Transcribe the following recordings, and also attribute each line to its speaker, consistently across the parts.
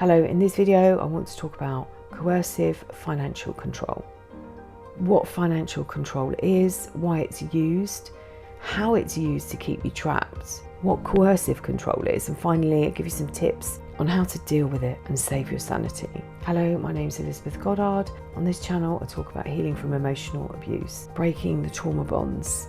Speaker 1: Hello, in this video I want to talk about coercive financial control. What financial control is, why it's used, how it's used to keep you trapped, what coercive control is, and finally I'll give you some tips on how to deal with it and save your sanity. Hello, my name's Elizabeth Goddard. On this channel I talk about healing from emotional abuse, breaking the trauma bonds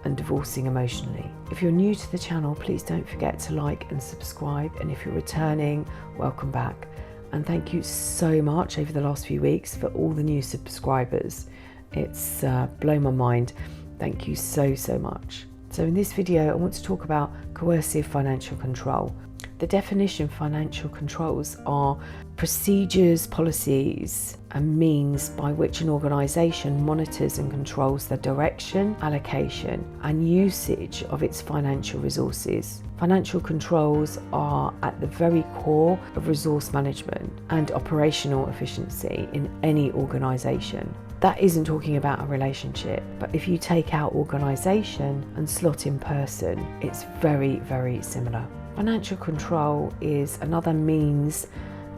Speaker 1: and divorcing emotionally. If you're new to the channel, please don't forget to like and subscribe, and if you're returning, welcome back. And thank you so much over the last few weeks for all the new subscribers. It's blown my mind. Thank you so much. So in this video I want to talk about coercive financial control. The definition of financial controls are procedures, policies and means by which an organisation monitors and controls the direction, allocation and usage of its financial resources. Financial controls are at the very core of resource management and operational efficiency in any organisation. That isn't talking about a relationship, but if you take out organisation and slot in person, it's very similar. Financial control is another means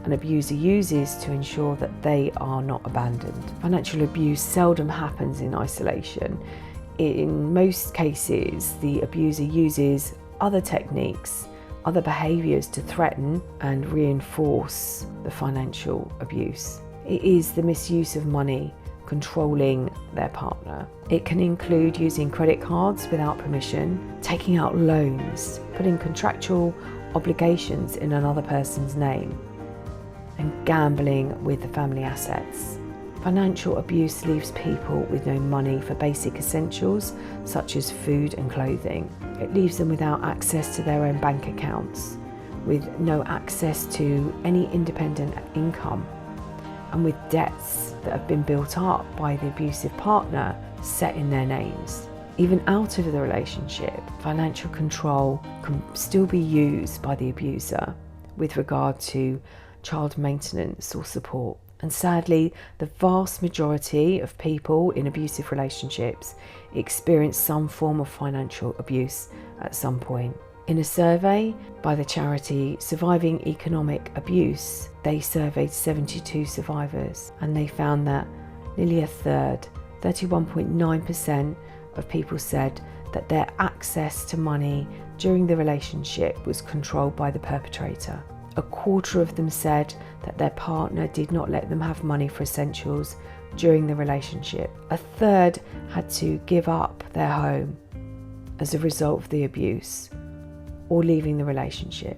Speaker 1: an abuser uses to ensure that they are not abandoned. Financial abuse seldom happens in isolation. In most cases, the abuser uses other techniques, other behaviours to threaten and reinforce the financial abuse. It is the misuse of money, controlling their partner. It can include using credit cards without permission, taking out loans, putting contractual obligations in another person's name, and gambling with the family assets. Financial abuse leaves people with no money for basic essentials such as food and clothing. It leaves them without access to their own bank accounts, with no access to any independent income, and with debts that have been built up by the abusive partner set in their names. Even out of the relationship, financial control can still be used by the abuser with regard to child maintenance or support. And sadly, the vast majority of people in abusive relationships experience some form of financial abuse at some point. In a survey by the charity Surviving Economic Abuse, they surveyed 72 survivors and they found that nearly a third, 31.9% of people said that their access to money during the relationship was controlled by the perpetrator. A quarter of them said that their partner did not let them have money for essentials during the relationship. A third had to give up their home as a result of the abuse or leaving the relationship,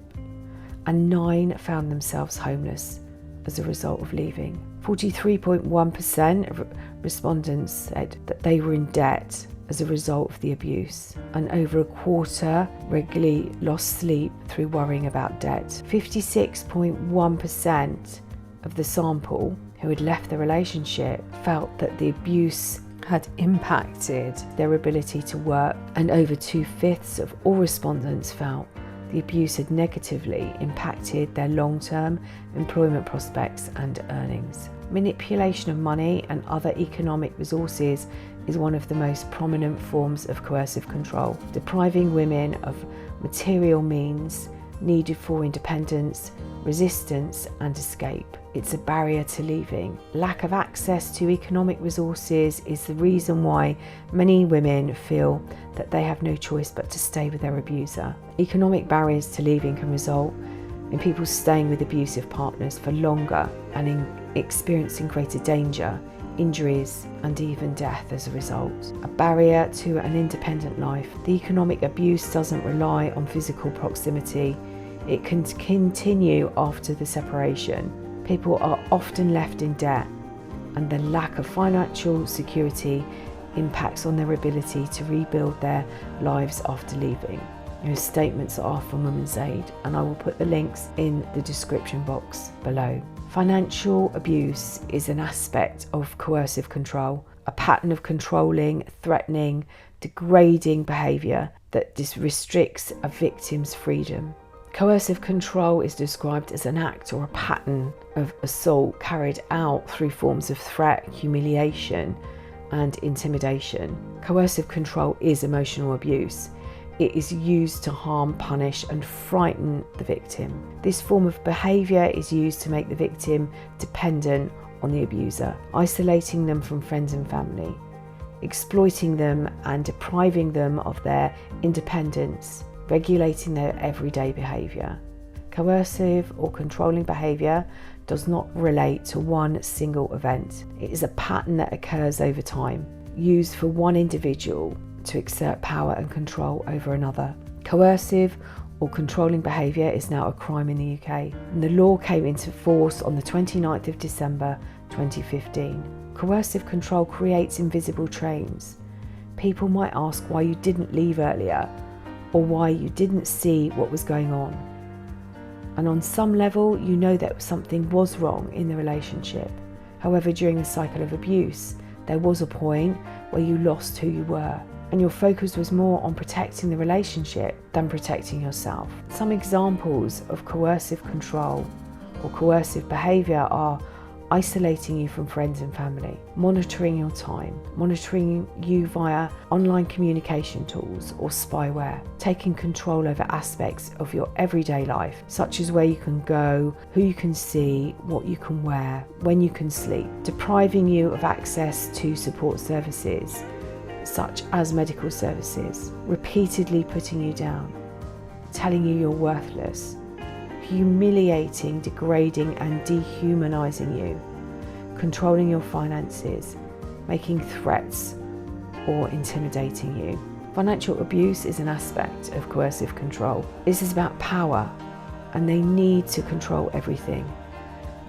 Speaker 1: and 9 found themselves homeless as a result of leaving. 43.1% of respondents said that they were in debt as a result of the abuse, and over a quarter regularly lost sleep through worrying about debt. 56.1% of the sample who had left the relationship felt that the abuse had impacted their ability to work, and over 2/5 of all respondents felt the abuse had negatively impacted their long-term employment prospects and earnings. Manipulation of money and other economic resources is one of the most prominent forms of coercive control, depriving women of material means needed for independence, resistance and escape. It's a barrier to leaving. Lack of access to economic resources is the reason why many women feel that they have no choice but to stay with their abuser. Economic barriers to leaving can result in people staying with abusive partners for longer and in experiencing greater danger, injuries and even death as a result. A barrier to an independent life. The economic abuse doesn't rely on physical proximity. It can continue after the separation. People are often left in debt, and the lack of financial security impacts on their ability to rebuild their lives after leaving. Those statements are from Women's Aid, and I will put the links in the description box below. Financial abuse is an aspect of coercive control, a pattern of controlling, threatening, degrading behaviour that restricts a victim's freedom. Coercive control is described as an act or a pattern of assault carried out through forms of threat, humiliation, and intimidation. Coercive control is emotional abuse. it is used to harm, punish and frighten the victim. This form of behaviour is used to make the victim dependent on the abuser, isolating them from friends and family, exploiting them and depriving them of their independence, regulating their everyday behaviour. Coercive or controlling behaviour does not relate to one single event. It is a pattern that occurs over time, used for one individual to exert power and control over another. Coercive or controlling behaviour is now a crime in the UK, and the law came into force on the 29th of December 2015. Coercive control creates invisible trains. People might ask why you didn't leave earlier, or why you didn't see what was going on. And on some level, you know that something was wrong in the relationship. However, during the cycle of abuse, there was a point where you lost who you were, and your focus was more on protecting the relationship than protecting yourself. Some examples of coercive control or coercive behaviour are isolating you from friends and family, monitoring your time, monitoring you via online communication tools or spyware, taking control over aspects of your everyday life, such as where you can go, who you can see, what you can wear, when you can sleep, depriving you of access to support services, such as medical services, repeatedly putting you down, telling you you're worthless, humiliating, degrading and dehumanizing you, controlling your finances, making threats or intimidating you. Financial abuse is an aspect of coercive control. This is about power, and they need to control everything.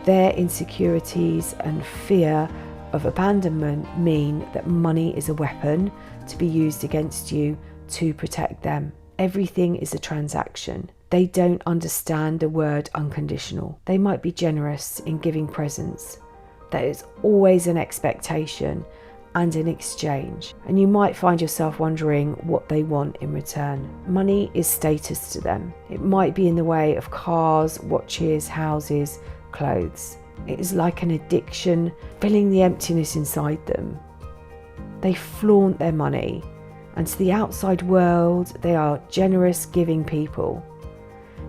Speaker 1: Their insecurities and fear of abandonment mean that money is a weapon to be used against you to protect them. Everything is a transaction. They don't understand the word unconditional. They might be generous in giving presents. There is always an expectation and an exchange, and you might find yourself wondering what they want in return. Money is status to them. It might be in the way of cars, watches, houses, clothes. It is like an addiction, filling the emptiness inside them. They flaunt their money, and to the outside world, they are generous, giving people.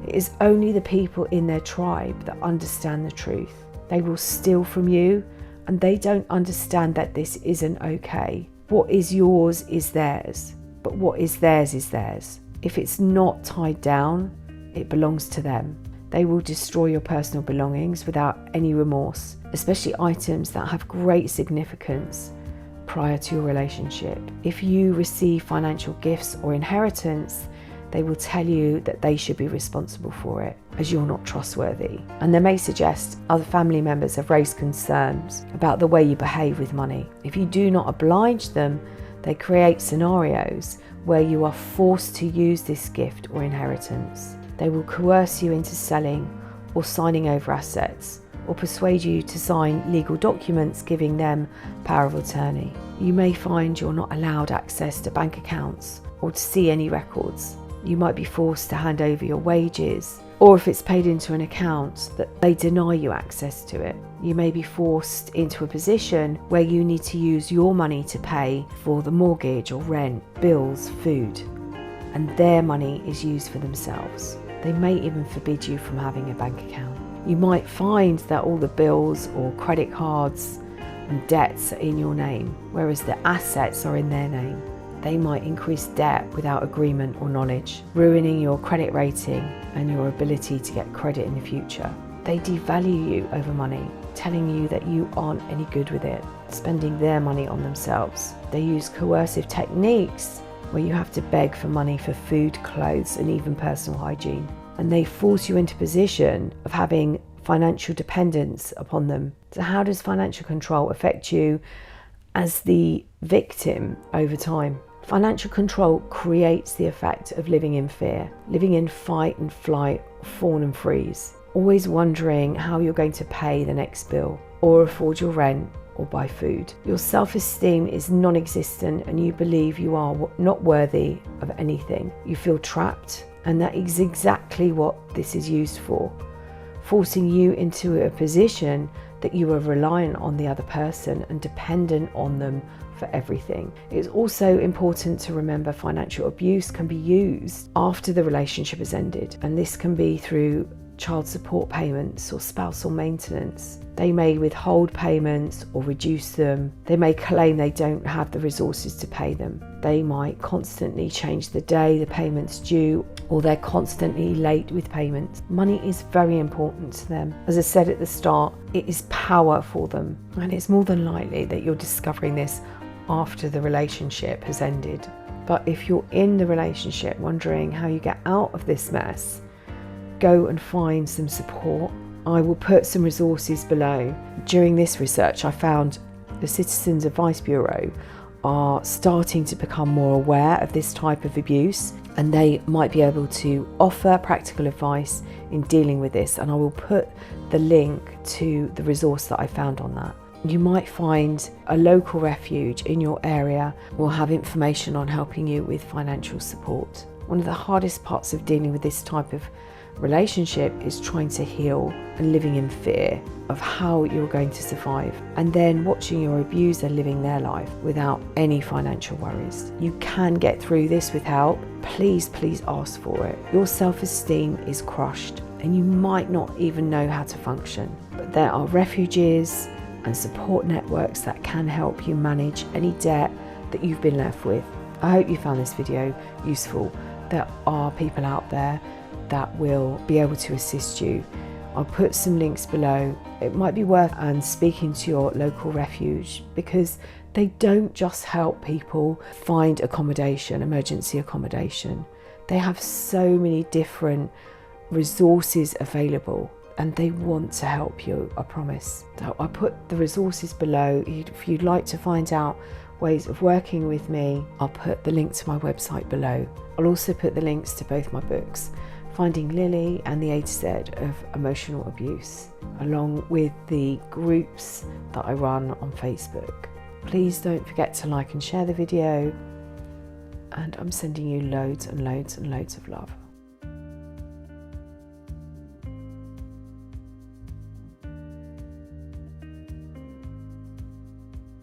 Speaker 1: It is only the people in their tribe that understand the truth. They will steal from you, and they don't understand that this isn't okay. What is yours is theirs, but what is theirs is theirs. If it's not tied down, it belongs to them. They will destroy your personal belongings without any remorse, especially items that have great significance prior to your relationship. If you receive financial gifts or inheritance, they will tell you that they should be responsible for it, as you're not trustworthy. And they may suggest other family members have raised concerns about the way you behave with money. If you do not oblige them, they create scenarios where you are forced to use this gift or inheritance. They will coerce you into selling or signing over assets, or persuade you to sign legal documents giving them power of attorney. You may find you're not allowed access to bank accounts or to see any records. You might be forced to hand over your wages, or if it's paid into an account, that they deny you access to it. You may be forced into a position where you need to use your money to pay for the mortgage or rent, bills, food, and their money is used for themselves. They may even forbid you from having a bank account. You might find that all the bills or credit cards and debts are in your name, whereas the assets are in their name. They might increase debt without agreement or knowledge, ruining your credit rating and your ability to get credit in the future. They devalue you over money, telling you that you aren't any good with it, spending their money on themselves. They use coercive techniques where you have to beg for money for food, clothes, and even personal hygiene. And they force you into a position of having financial dependence upon them. So how does financial control affect you as the victim over time? Financial control creates the effect of living in fear, living in fight and flight, fawn and freeze, always wondering how you're going to pay the next bill or afford your rent or buy food. Your self-esteem is non-existent and you believe you are not worthy of anything. You feel trapped, and that is exactly what this is used for, forcing you into a position that you are reliant on the other person and dependent on them for everything. It's also important to remember financial abuse can be used after the relationship has ended, and this can be through child support payments or spousal maintenance. They may withhold payments or reduce them. They may claim they don't have the resources to pay them. They might constantly change the day the payment's due, or they're constantly late with payments. Money is very important to them. As I said at the start, it is power for them, and it's more than likely that you're discovering this after the relationship has ended. But if you're in the relationship wondering how you get out of this mess, go and find some support. I will put some resources below. During this research, I found the Citizens Advice Bureau are starting to become more aware of this type of abuse, and they might be able to offer practical advice in dealing with this, and I will put the link to the resource that I found on that. You might find a local refuge in your area will have information on helping you with financial support. One of the hardest parts of dealing with this type of relationship is trying to heal and living in fear of how you're going to survive, and then watching your abuser living their life without any financial worries. You can get through this with help. Please ask for it. Your self-esteem is crushed and you might not even know how to function, but there are refuges and support networks that can help you manage any debt that you've been left with. I hope you found this video useful. There are people out there that will be able to assist you. I'll put some links below. It might be worth speaking to your local refuge, because they don't just help people find accommodation, emergency accommodation. They have so many different resources available, and they want to help you, I promise. So I'll put the resources below. If you'd like to find out ways of working with me, I'll put the link to my website below. I'll also put the links to both my books, Finding Lily and the A to Z of Emotional Abuse, along with the groups that I run on Facebook. Please don't forget to like and share the video, and I'm sending you loads and loads and loads of love.